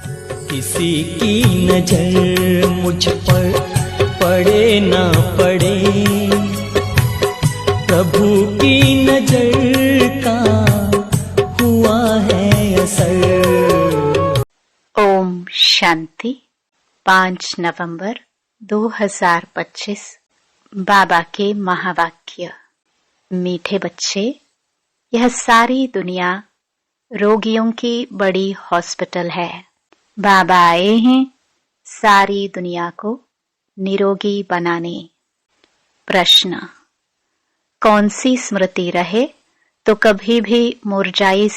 किसी की नजर मुझ पर पड़े ना पड़े, प्रभु की नजर का हुआ है असर। ओम शांति। 5 नवंबर 2025। बाबा के महावाक्य। मीठे बच्चे, यह सारी दुनिया रोगियों की बड़ी हॉस्पिटल है। बाबा आए हैं सारी दुनिया को निरोगी बनाने। प्रश्न, कौन सी स्मृति रहे तो कभी भी मुरझाइश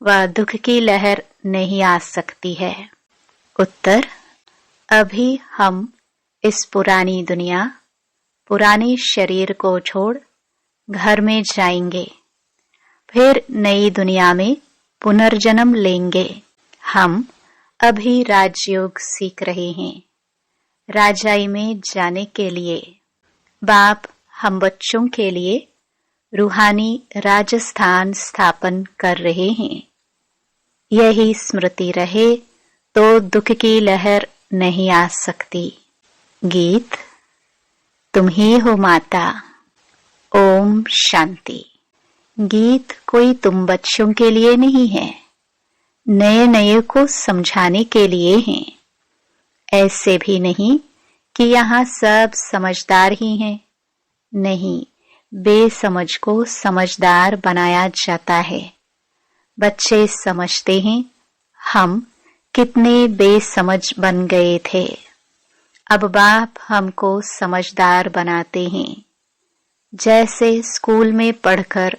व दुख की लहर नहीं आ सकती है? उत्तर, अभी हम इस पुरानी दुनिया, पुराने शरीर को छोड़ घर में जाएंगे, फिर नई दुनिया में पुनर्जन्म लेंगे। हम अभी राजयोग सीख रहे हैं। राजाई में जाने के लिए बाप हम बच्चों के लिए रूहानी राजस्थान स्थापन कर रहे हैं। यही स्मृति रहे तो दुख की लहर नहीं आ सकती। गीत। तुम ही हो माता। ओम शांति। गीत कोई तुम बच्चों के लिए नहीं है, नए नए को समझाने के लिए हैं। ऐसे भी नहीं कि यहाँ सब समझदार ही हैं। नहीं, बेसमझ को समझदार बनाया जाता है। बच्चे समझते हैं हम कितने बेसमझ बन गए थे। अब बाप हमको समझदार बनाते हैं। जैसे स्कूल में पढ़कर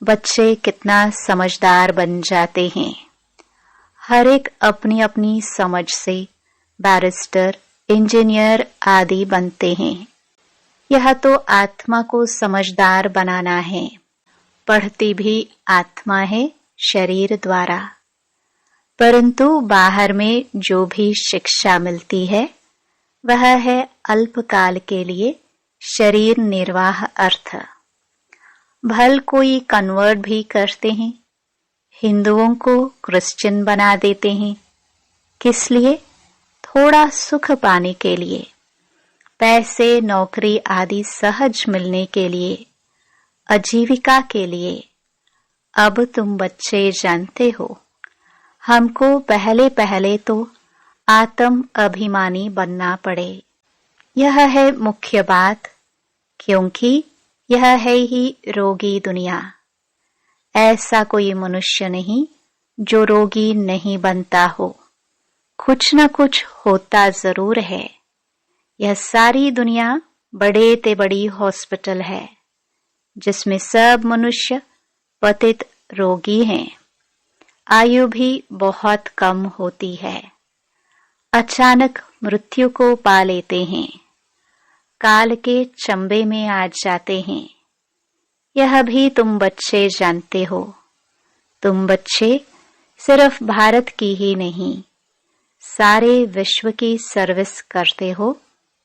बच्चे कितना समझदार बन जाते हैं। हर एक अपनी अपनी समझ से बैरिस्टर, इंजीनियर आदि बनते हैं। यह तो आत्मा को समझदार बनाना है। पढ़ती भी आत्मा है शरीर द्वारा, परंतु बाहर में जो भी शिक्षा मिलती है वह है अल्पकाल के लिए शरीर निर्वाह अर्थ। भल कोई कन्वर्ट भी करते हैं, हिंदुओं को क्रिश्चियन बना देते हैं। किस लिए? थोड़ा सुख पाने के लिए, पैसे, नौकरी आदि सहज मिलने के लिए, आजीविका के लिए। अब तुम बच्चे जानते हो, हमको पहले पहले तो आत्म अभिमानी बनना पड़े। यह है मुख्य बात, क्योंकि यह है ही रोगी दुनिया। ऐसा कोई मनुष्य नहीं जो रोगी नहीं बनता हो। कुछ न कुछ होता जरूर है। यह सारी दुनिया बड़े ते बड़ी हॉस्पिटल है, जिसमें सब मनुष्य पतित रोगी हैं। आयु भी बहुत कम होती है। अचानक मृत्यु को पा लेते हैं, काल के चंबे में आ जाते हैं। यह भी तुम बच्चे जानते हो। तुम बच्चे सिर्फ भारत की ही नहीं, सारे विश्व की सर्विस करते हो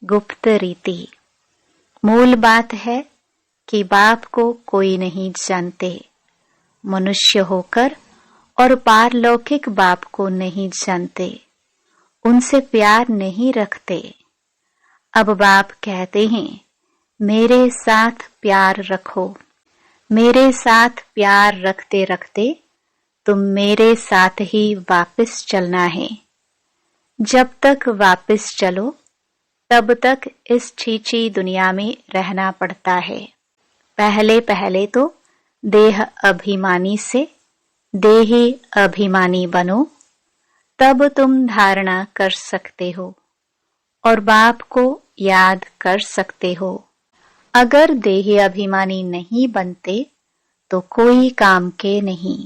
गुप्त रीति। मूल बात है कि बाप को कोई नहीं जानते। मनुष्य होकर और पारलौकिक बाप को नहीं जानते, उनसे प्यार नहीं रखते। अब बाप कहते हैं, मेरे साथ प्यार रखो। मेरे साथ प्यार रखते रखते तुम मेरे साथ ही वापस चलना है। जब तक वापस चलो तब तक इस छीछी दुनिया में रहना पड़ता है। पहले पहले तो देह अभिमानी से देही अभिमानी बनो, तब तुम धारणा कर सकते हो और बाप को याद कर सकते हो। अगर देही अभिमानी नहीं बनते तो कोई काम के नहीं।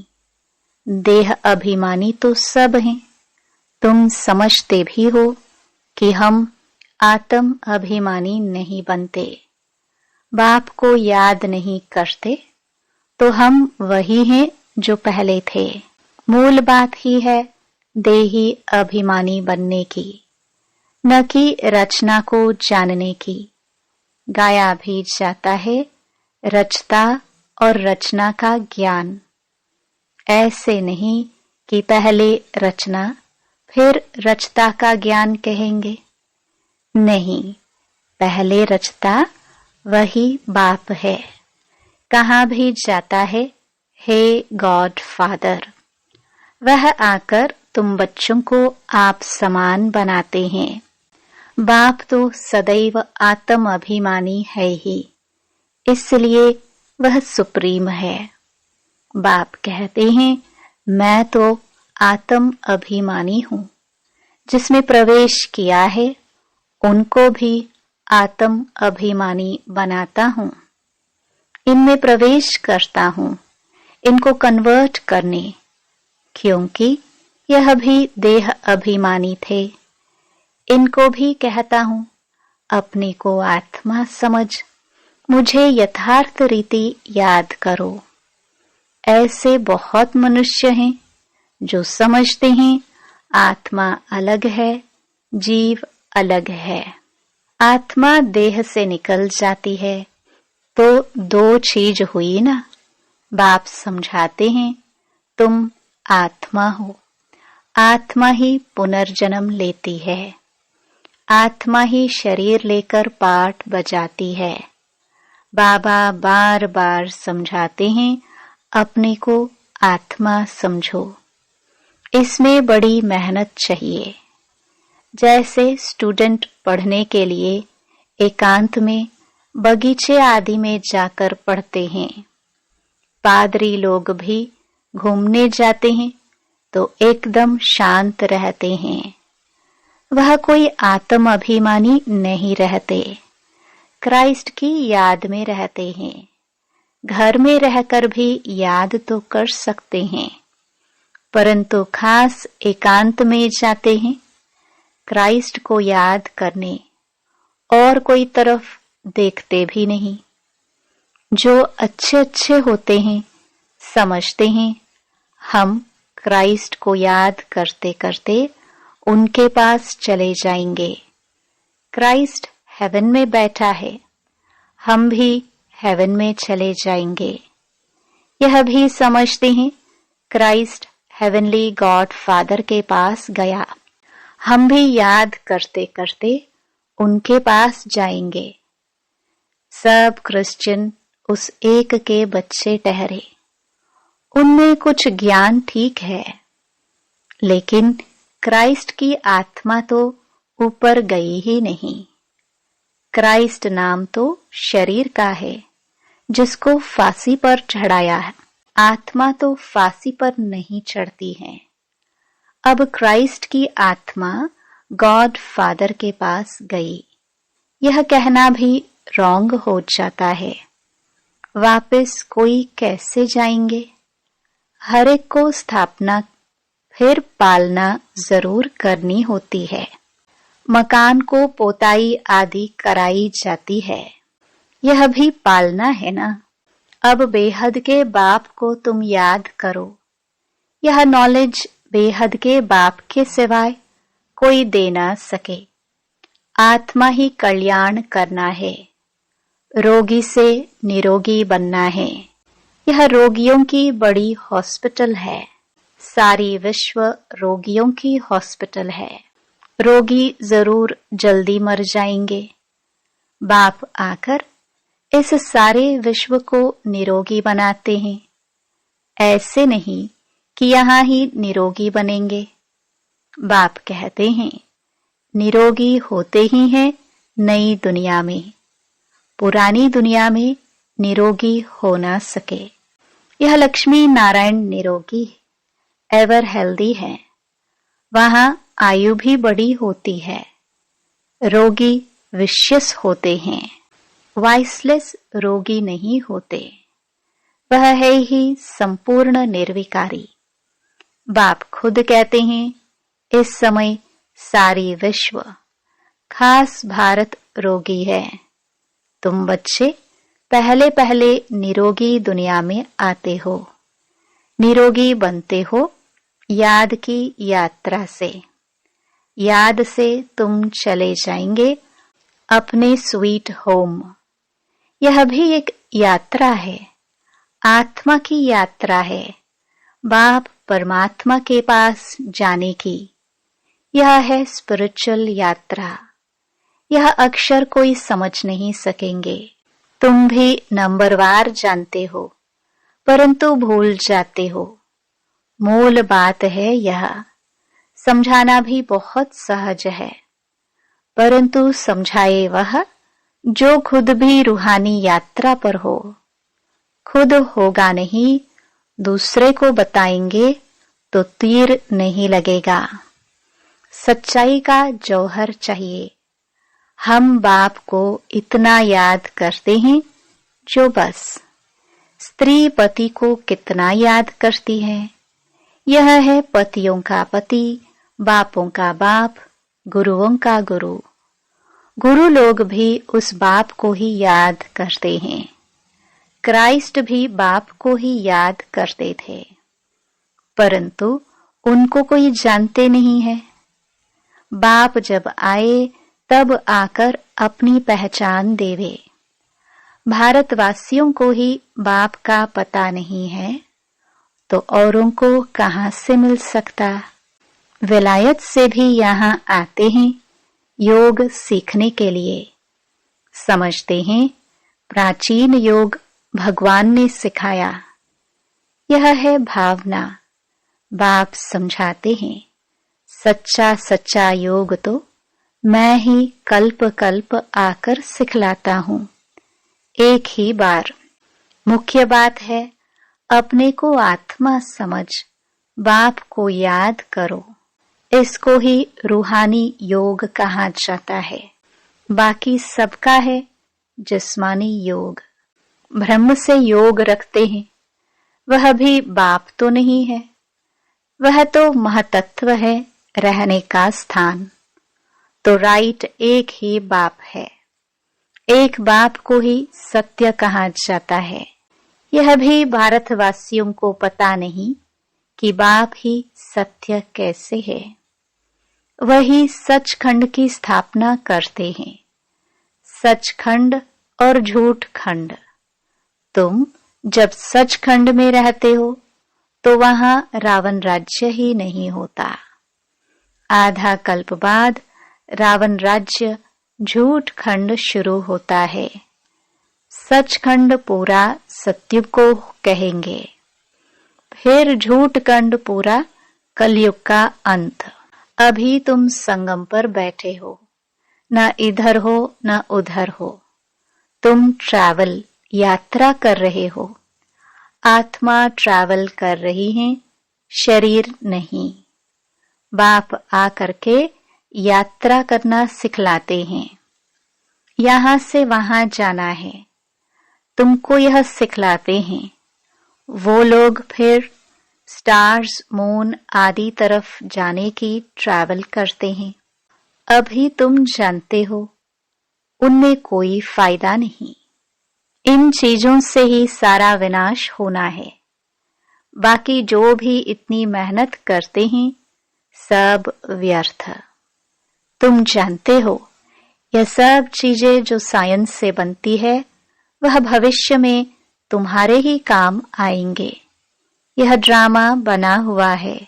देह अभिमानी तो सब हैं। तुम समझते भी हो कि हम आत्म अभिमानी नहीं बनते। बाप को याद नहीं करते तो हम वही हैं जो पहले थे। मूल बात ही है देही अभिमानी बनने की, न कि रचना को जानने की। गाया भी जाता है रचता और रचना का ज्ञान। ऐसे नहीं कि पहले रचना फिर रचता का ज्ञान कहेंगे? नहीं, पहले रचता वही बाप है। कहाँ भी जाता है, हे गॉड फादर। वह आकर तुम बच्चों को आप समान बनाते हैं। बाप तो सदैव आत्म अभिमानी है ही, इसलिए वह सुप्रीम है। बाप कहते हैं, मैं तो आत्म अभिमानी हूँ। जिसमें प्रवेश किया है उनको भी आत्म अभिमानी बनाता हूँ। इनमें प्रवेश करता हूँ इनको कन्वर्ट करने, क्योंकि यह भी देह अभिमानी थे। इनको भी कहता हूँ, अपने को आत्मा समझ मुझे यथार्थ रीति याद करो। ऐसे बहुत मनुष्य हैं जो समझते हैं आत्मा अलग है, जीव अलग है। आत्मा देह से निकल जाती है तो दो चीज हुई ना। बाप समझाते हैं, तुम आत्मा हो। आत्मा ही पुनर्जन्म लेती है। आत्मा ही शरीर लेकर पाठ बजाती है। बाबा बार बार समझाते हैं, अपने को आत्मा समझो। इसमें बड़ी मेहनत चाहिए। जैसे स्टूडेंट पढ़ने के लिए एकांत में बगीचे आदि में जाकर पढ़ते हैं। पादरी लोग भी घूमने जाते हैं तो एकदम शांत रहते हैं। वह कोई आत्म अभिमानी नहीं रहते, क्राइस्ट की याद में रहते हैं। घर में रहकर भी याद तो कर सकते हैं, परंतु खास एकांत में जाते हैं क्राइस्ट को याद करने, और कोई तरफ देखते भी नहीं। जो अच्छे अच्छे होते हैं समझते हैं हम क्राइस्ट को याद करते करते उनके पास चले जाएंगे। क्राइस्ट हेवन में बैठा है, हम भी हेवन में चले जाएंगे। यह भी समझते हैं क्राइस्ट हेवनली गॉड फादर के पास गया, हम भी याद करते करते उनके पास जाएंगे। सब क्रिश्चियन उस एक के बच्चे ठहरे। उनमें कुछ ज्ञान ठीक है, लेकिन क्राइस्ट की आत्मा तो ऊपर गई ही नहीं। क्राइस्ट नाम तो शरीर का है जिसको फांसी पर चढ़ाया है। आत्मा तो फांसी पर नहीं चढ़ती है। अब क्राइस्ट की आत्मा गॉड फादर के पास गई, यह कहना भी रॉन्ग हो जाता है। वापस कोई कैसे जाएंगे? हर एक को स्थापना फिर पालना जरूर करनी होती है। मकान को पोताई आदि कराई जाती है, यह भी पालना है ना। अब बेहद के बाप को तुम याद करो। यह नॉलेज बेहद के बाप के सिवाय कोई दे ना सके। आत्मा ही कल्याण करना है, रोगी से निरोगी बनना है। यह रोगियों की बड़ी हॉस्पिटल है। सारी विश्व रोगियों की हॉस्पिटल है। रोगी जरूर जल्दी मर जाएंगे। बाप आकर इस सारे विश्व को निरोगी बनाते हैं। ऐसे नहीं कि यहाँ ही निरोगी बनेंगे। बाप कहते हैं निरोगी होते ही हैं नई दुनिया में, पुरानी दुनिया में निरोगी हो ना सके। यह लक्ष्मी नारायण निरोगी एवर हेल्दी है। वहां आयु भी बड़ी होती है। रोगी विशियस होते हैं, वाइसलेस रोगी नहीं होते। वह है ही संपूर्ण निर्विकारी। बाप खुद कहते हैं इस समय सारी विश्व, खास भारत रोगी है। तुम बच्चे पहले पहले निरोगी दुनिया में आते हो, निरोगी बनते हो याद की यात्रा से। याद से तुम चले जाएंगे अपने स्वीट होम। यह भी एक यात्रा है, आत्मा की यात्रा है, बाप परमात्मा के पास जाने की। यह है स्पिरिचुअल यात्रा। यह अक्षर कोई समझ नहीं सकेंगे। तुम भी नंबरवार जानते हो, परंतु भूल जाते हो। मूल बात है यह। समझाना भी बहुत सहज है, परंतु समझाए वह जो खुद भी रूहानी यात्रा पर हो। खुद होगा नहीं, दूसरे को बताएंगे तो तीर नहीं लगेगा। सच्चाई का जौहर चाहिए। हम बाप को इतना याद करते हैं जो बस। स्त्री पति को कितना याद करती है। यह है पतियों का पति, बापों का बाप, गुरुओं का गुरु। गुरु लोग भी उस बाप को ही याद करते हैं। क्राइस्ट भी बाप को ही याद करते थे, परंतु उनको कोई जानते नहीं है। बाप जब आए तब आकर अपनी पहचान देवे। भारतवासियों को ही बाप का पता नहीं है, तो औरों को कहां से मिल सकता। विलायत से भी यहां आते हैं योग सीखने के लिए। समझते हैं प्राचीन योग भगवान ने सिखाया। यह है भावना। बाप समझाते हैं सच्चा सच्चा योग तो मैं ही कल्प कल्प आकर सिखलाता हूं, एक ही बार। मुख्य बात है अपने को आत्मा समझ बाप को याद करो। इसको ही रूहानी योग कहा जाता है। बाकी सबका है जिस्मानी योग। ब्रह्म से योग रखते हैं, वह भी बाप तो नहीं है। वह तो महतत्व है, रहने का स्थान। तो राइट एक ही बाप है। एक बाप को ही सत्य कहा जाता है। यह भी भारतवासियों को पता नहीं कि बाप ही सत्य कैसे है। वही सचखंड की स्थापना करते हैं। सचखंड और झूठ खंड। तुम जब सचखंड में रहते हो तो वहां रावण राज्य ही नहीं होता। आधा कल्प बाद रावण राज्य झूठ खंड शुरू होता है। सचखंड पूरा सत्युग को कहेंगे, फिर झूठ खंड पूरा कलयुग का अंत। अभी तुम संगम पर बैठे हो, न इधर हो न उधर हो। तुम ट्रैवल यात्रा कर रहे हो। आत्मा ट्रैवल कर रही है, शरीर नहीं। बाप आकर के यात्रा करना सिखलाते हैं। यहां से वहां जाना है, तुमको यह सिखलाते हैं। वो लोग फिर स्टार्स, मून आदि तरफ जाने की ट्रैवल करते हैं। अभी तुम जानते हो उनमें कोई फायदा नहीं। इन चीजों से ही सारा विनाश होना है। बाकी जो भी इतनी मेहनत करते हैं सब व्यर्थ। तुम जानते हो यह सब चीजें जो साइंस से बनती है वह भविष्य में तुम्हारे ही काम आएंगे। यह ड्रामा बना हुआ है।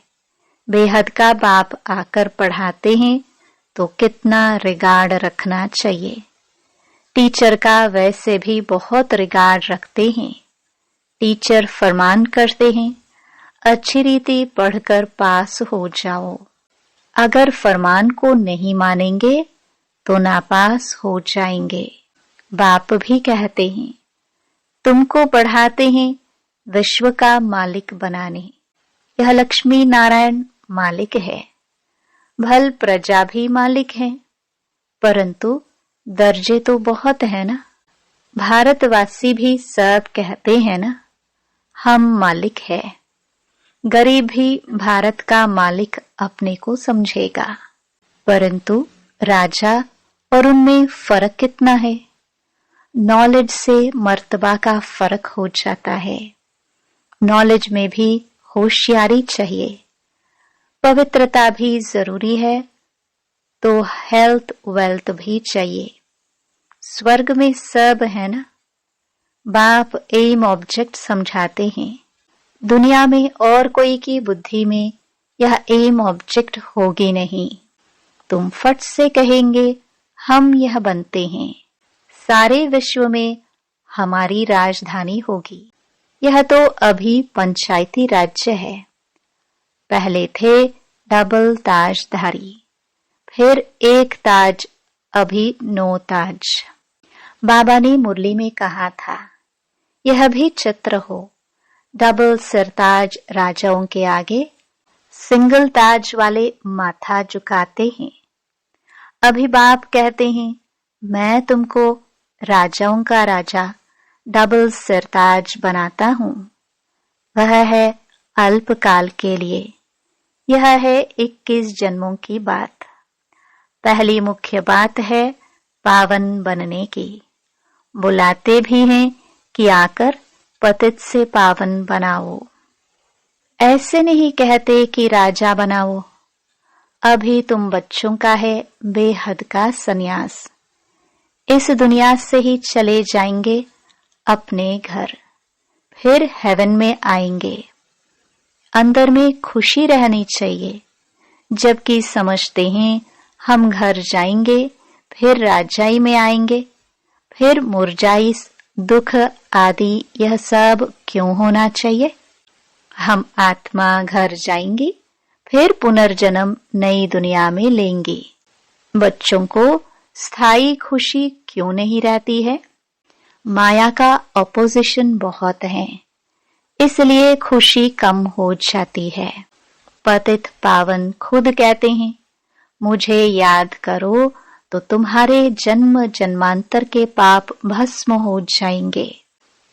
बेहद का बाप आकर पढ़ाते हैं तो कितना रिगार्ड रखना चाहिए। टीचर का वैसे भी बहुत रिगार्ड रखते हैं। टीचर फरमान करते हैं अच्छी रीति पढ़कर पास हो जाओ। अगर फरमान को नहीं मानेंगे तो नापास हो जाएंगे। बाप भी कहते हैं तुमको पढ़ाते हैं विश्व का मालिक बनाने। यह लक्ष्मी नारायण मालिक है, भल प्रजा भी मालिक है, परंतु दर्जे तो बहुत है ना। भारतवासी भी सब कहते हैं ना हम मालिक है। गरीब भी भारत का मालिक अपने को समझेगा, परंतु राजा और उनमें फर्क कितना है। नॉलेज से मर्तबा का फर्क हो जाता है। नॉलेज में भी होशियारी चाहिए। पवित्रता भी जरूरी है, तो हेल्थ वेल्थ भी चाहिए। स्वर्ग में सब है ना। बाप एम ऑब्जेक्ट समझाते हैं। दुनिया में और कोई की बुद्धि में यह एम ऑब्जेक्ट होगी नहीं। तुम फट से कहेंगे हम यह बनते हैं, सारे विश्व में हमारी राजधानी होगी। यह तो अभी पंचायती राज्य है। पहले थे डबल ताजधारी, फिर एक ताज, अभी 9 ताज। बाबा ने मुरली में कहा था, यह भी चित्र हो, डबल सिरताज राजाओं के आगे सिंगल ताज वाले माथा झुकाते हैं। अभी बाप कहते हैं, मैं तुमको राजाओं का राजा डबल सिरताज बनाता हूं। वह है अल्पकाल के लिए। यह है 21 जन्मों की बात। पहली मुख्य बात है पावन बनने की। बुलाते भी हैं कि आकर पतित से पावन बनाओ। ऐसे नहीं कहते कि राजा बनाओ। अभी तुम बच्चों का है बेहद का सन्यास। इस दुनिया से ही चले जाएंगे अपने घर, फिर हेवन में आएंगे। अंदर में खुशी रहनी चाहिए, जबकि समझते हैं हम घर जाएंगे, फिर राजाई में आएंगे, फिर मुरझाई दुख आदि यह सब क्यों होना चाहिए? हम आत्मा घर जाएंगे, फिर पुनर्जन्म नई दुनिया में लेंगे। बच्चों को स्थायी खुशी क्यों नहीं रहती है? माया का अपोजिशन बहुत है, इसलिए खुशी कम हो जाती है। पतित पावन खुद कहते हैं, मुझे याद करो तो तुम्हारे जन्म जन्मांतर के पाप भस्म हो जाएंगे।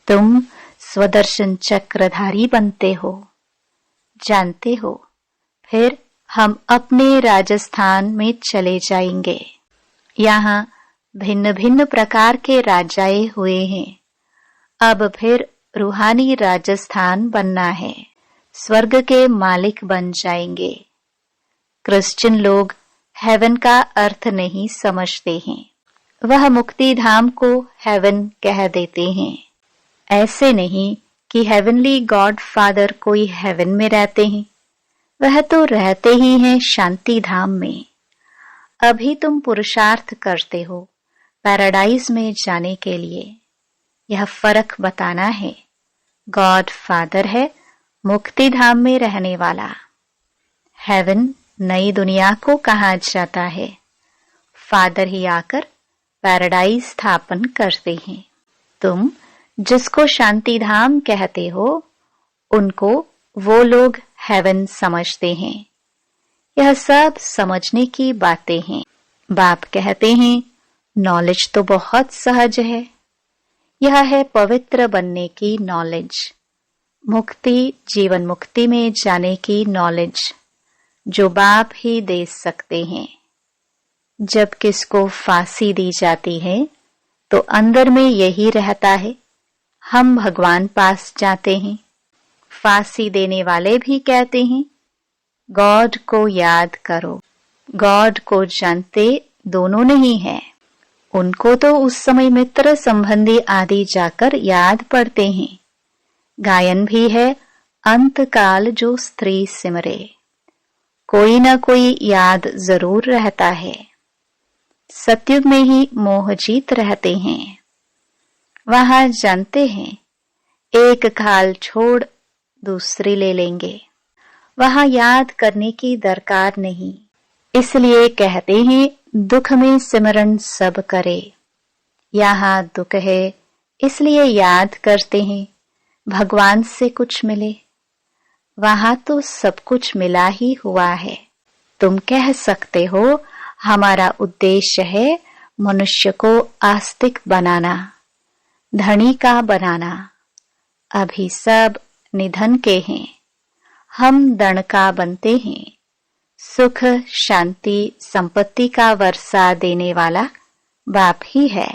तुम स्वदर्शन चक्रधारी बनते हो, जानते हो। फिर हम अपने राजस्थान में चले जाएंगे। यहाँ भिन्न भिन्न प्रकार के राजाए हुए हैं। अब फिर रूहानी राजस्थान बनना है। स्वर्ग के मालिक बन जाएंगे। क्रिश्चियन लोग हेवन का अर्थ नहीं समझते हैं। वह मुक्ति धाम को हेवन कह देते हैं। ऐसे नहीं कि हेवनली गॉड फादर कोई हेवन में रहते हैं। वह तो रहते ही हैं शांति धाम में। अभी तुम पुरुषार्थ करते हो पैराडाइज में जाने के लिए। यह फर्क बताना है। गॉड फादर है मुक्ति धाम में रहने वाला। हेवन नई दुनिया को कहा जाता है। फादर ही आकर पैराडाइज स्थापन करते हैं। तुम जिसको शांति धाम कहते हो, उनको वो लोग हेवन समझते हैं। यह सब समझने की बातें हैं। बाप कहते हैं, नॉलेज तो बहुत सहज है। यह है पवित्र बनने की नॉलेज, मुक्ति जीवन मुक्ति में जाने की नॉलेज, जो बाप ही दे सकते हैं। जब किसको फांसी दी जाती है तो अंदर में यही रहता है, हम भगवान पास जाते हैं। फांसी देने वाले भी कहते हैं, गॉड को याद करो। गॉड को जानते दोनों नहीं है। उनको तो उस समय मित्र संबंधी आदि जाकर याद पड़ते हैं। गायन भी है, अंत काल जो स्त्री सिमरे। कोई न कोई याद जरूर रहता है। सतयुग में ही मोह जीत रहते हैं। वहां जानते हैं, एक खाल छोड़ दूसरी ले लेंगे। वहां याद करने की दरकार नहीं। इसलिए कहते हैं, दुख में सिमरन सब करे। यहाँ दुख है, इसलिए याद करते हैं, भगवान से कुछ मिले। वहां तो सब कुछ मिला ही हुआ है। तुम कह सकते हो, हमारा उद्देश्य है मनुष्य को आस्तिक बनाना, धनी का बनाना। अभी सब निधन के हैं, हम दण का बनते हैं। सुख शांति संपत्ति का वर्षा देने वाला बाप ही है।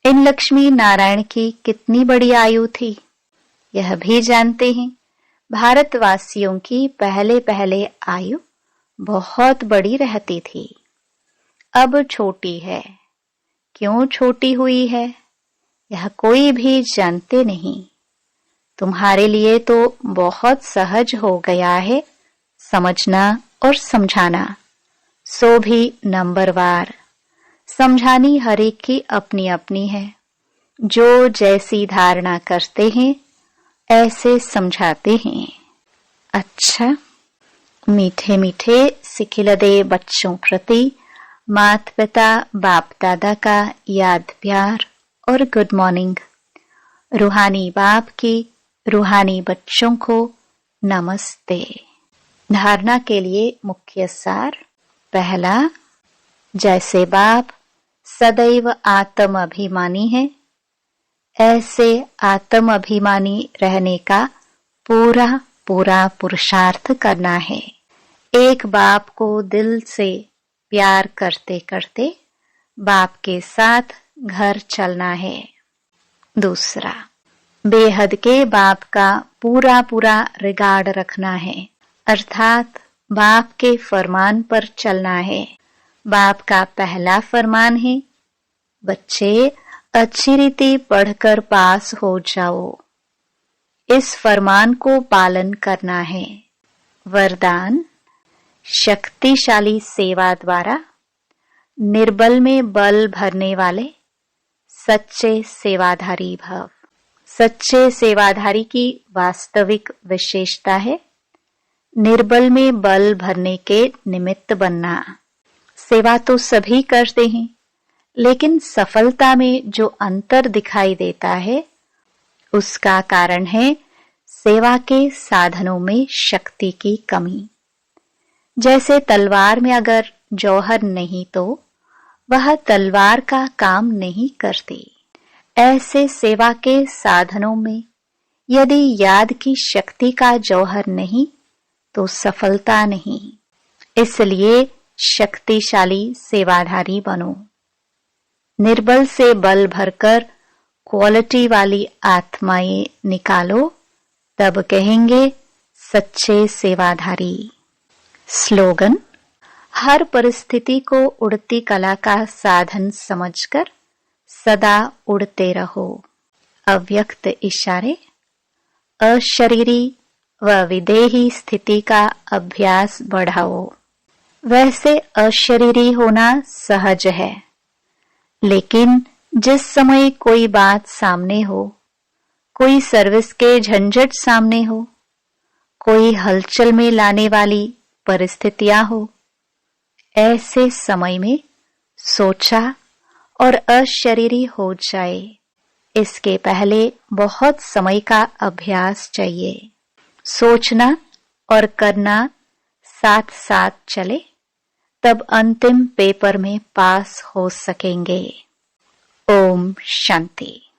इन लक्ष्मी नारायण की कितनी बड़ी आयु थी, यह भी जानते हैं। भारतवासियों की पहले पहले आयु बहुत बड़ी रहती थी, अब छोटी है। क्यों छोटी हुई है, यह कोई भी जानते नहीं। तुम्हारे लिए तो बहुत सहज हो गया है समझना और समझाना। सो भी नंबरवार। समझानी हर एक की अपनी अपनी है। जो जैसी धारणा करते हैं ऐसे समझाते हैं। अच्छा, मीठे मीठे सिखिलदे बच्चों प्रति माता पिता बाप दादा का याद प्यार और गुड मॉर्निंग। रूहानी बाप की रूहानी बच्चों को नमस्ते। धारणा के लिए मुख्य सार। पहला, जैसे बाप सदैव आत्म अभिमानी है, ऐसे आत्म अभिमानी रहने का पूरा पूरा पुरुषार्थ करना है। एक बाप को दिल से प्यार करते करते बाप के साथ घर चलना है। दूसरा, बेहद के बाप का पूरा पूरा रिगार्ड रखना है, अर्थात बाप के फरमान पर चलना है। बाप का पहला फरमान है, बच्चे अच्छी रीति पढ़कर पास हो जाओ। इस फरमान को पालन करना है। वरदान, शक्तिशाली सेवा द्वारा निर्बल में बल भरने वाले सच्चे सेवाधारी भव। सच्चे सेवाधारी की वास्तविक विशेषता है निर्बल में बल भरने के निमित्त बनना। सेवा तो सभी करते हैं, लेकिन सफलता में जो अंतर दिखाई देता है उसका कारण है सेवा के साधनों में शक्ति की कमी। जैसे तलवार में अगर जौहर नहीं तो वह तलवार का काम नहीं करती, ऐसे सेवा के साधनों में यदि याद की शक्ति का जौहर नहीं तो सफलता नहीं। इसलिए शक्तिशाली सेवाधारी बनो। निर्बल से बल भरकर क्वालिटी वाली आत्माएं निकालो, तब कहेंगे सच्चे सेवाधारी। स्लोगन, हर परिस्थिति को उड़ती कला का साधन समझकर सदा उड़ते रहो। अव्यक्त इशारे, अशरीरी व विदेही स्थिति का अभ्यास बढ़ाओ। वैसे अशरीरी होना सहज है, लेकिन जिस समय कोई बात सामने हो, कोई सर्विस के झंझट सामने हो, कोई हलचल में लाने वाली परिस्थितियां हो, ऐसे समय में सोचा और अशरीरी हो जाए, इसके पहले बहुत समय का अभ्यास चाहिए। सोचना और करना साथ साथ चले, तब अंतिम पेपर में पास हो सकेंगे। ओम शांति।